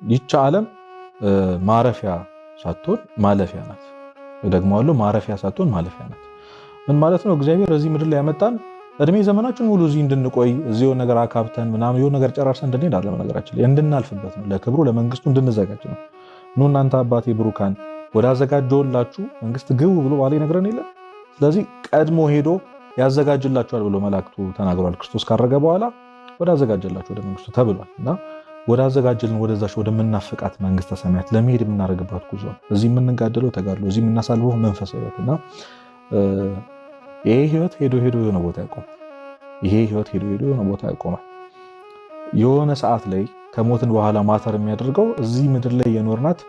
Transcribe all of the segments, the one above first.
ይህች ዓለም ማረፊያ ሳትሆን ማለፊያ ናት። ደግሞዋለሁ፣ ማረፊያ ሳትሆን ማለፊያ ናት። ምን ማለት ነው? እግዚአብሔር እዚህ ምድር ላይ ያመጣን እድሜ ዘመናችን ሙሉ እዚህ እንድንቆይ እዚህ የሆነ ነገር አካብተን ምናምን የሆነ ነገር ጨራርሰን እንድንሄድ አይደለም። ነገራችን ላይ እንድናልፍበት ነው። ለክብሩ ለመንግስቱ እንድንዘጋጅ ነው። ኑ እናንተ አባቴ ብሩካን ወደ አዘጋጀሁላችሁ መንግስት ግቡ ብሎ ባለ ይነግረን የለ። ስለዚህ ቀድሞ ሄዶ ያዘጋጅላችኋል ብሎ መላእክቱ ተናግሯል። ክርስቶስ ካረገ በኋላ ወደ አዘጋጀላችሁ ወደ መንግስቱ ተብሏል እና ወደ አዘጋጀልን ወደዛች ወደምናፍቃት መንግስተ ሰማያት ለመሄድ የምናደርግባት ጉዞ ነው። እዚህ የምንጋደለው ተጋድሎ፣ እዚህ የምናሳልፈው መንፈሳዊ ህይወት እና ይሄ ህይወት ሄዶ ሄዶ የሆነ ቦታ ያቆማል። ይሄ ህይወት ሄዶ ሄዶ የሆነ ቦታ ያቆማል። የሆነ ሰዓት ላይ ከሞትን በኋላ ማተር የሚያደርገው እዚህ ምድር ላይ የኖርናት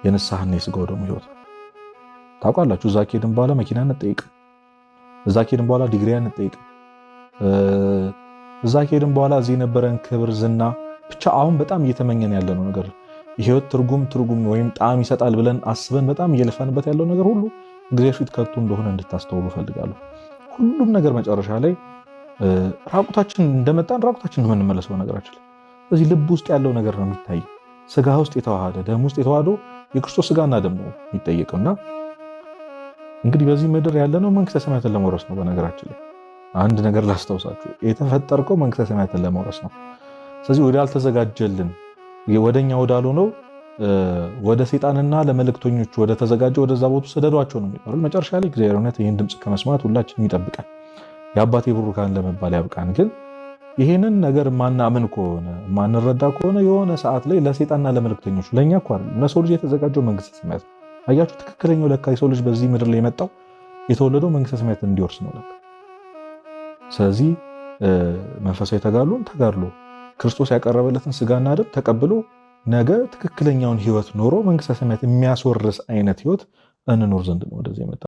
የንስሐና የስጋው ደግሞ ህይወት ታውቃላችሁ። እዛ ከሄድን በኋላ መኪና አንጠይቅም። እዛ ከሄድን በኋላ ዲግሪ አንጠይቅም። እዛ ከሄድን በኋላ እዚህ የነበረን ክብር፣ ዝና ብቻ አሁን በጣም እየተመኘን ያለነው ነገር የህይወት ትርጉም ወይም ጣዕም ይሰጣል ብለን አስበን በጣም እየለፋንበት ያለው ነገር ሁሉ እግዚአብሔር ፊት ከቶ እንደሆነ እንድታስተውሉ ፈልጋለሁ። ሁሉም ነገር መጨረሻ ላይ ራቁታችን እንደመጣን ራቁታችን ነው የምንመለሰው ነገራችን ላይ። ስለዚህ ልብ ውስጥ ያለው ነገር ነው የሚታየው። ስጋ ውስጥ የተዋሃደ ደም ውስጥ የተዋሃደው የክርስቶስ ስጋና ደም ነው የሚጠየቀውና እንግዲህ በዚህ ምድር ያለነው መንግስተ ሰማያትን ለመውረስ ነው። በነገራችን ላይ አንድ ነገር ላስታውሳችሁ፣ የተፈጠርከው መንግስተ ሰማያትን ለመውረስ ነው። ስለዚህ ወደ አልተዘጋጀልን ወደኛ ወዳልሆነው ወደ ሰይጣንና ለመልእክተኞቹ ወደ ተዘጋጀ ወደዛ ቦታ ሰደዷቸው ነው የሚባለው። መጨረሻ ላይ እግዚአብሔር እውነት ይህን ድምፅ ከመስማት ሁላችንም ይጠብቃል። የአባቴ ብሩካን ለመባል ያብቃን። ግን ይሄንን ነገር ማናምን ከሆነ ማንረዳ ከሆነ የሆነ ሰዓት ላይ ለሰይጣንና ለመልእክተኞቹ ለኛ እኮ አይደለም ለሰው ልጅ የተዘጋጀው መንግስተ ሰማያት ነው። አያችሁ፣ ትክክለኛው ለካ የሰው ልጅ በዚህ ምድር ላይ የመጣው የተወለደው መንግስተ ሰማያትን እንዲወርስ ነው ለካ። ስለዚህ መንፈሳዊ ተጋድሎ ክርስቶስ ያቀረበለትን ስጋና ደም ተቀብሎ ነገ ትክክለኛውን ህይወት ኖሮ መንግስተ ሰማያት የሚያስወርስ አይነት ህይወት እንኖር ዘንድ ነው ወደዚህ የመጣው።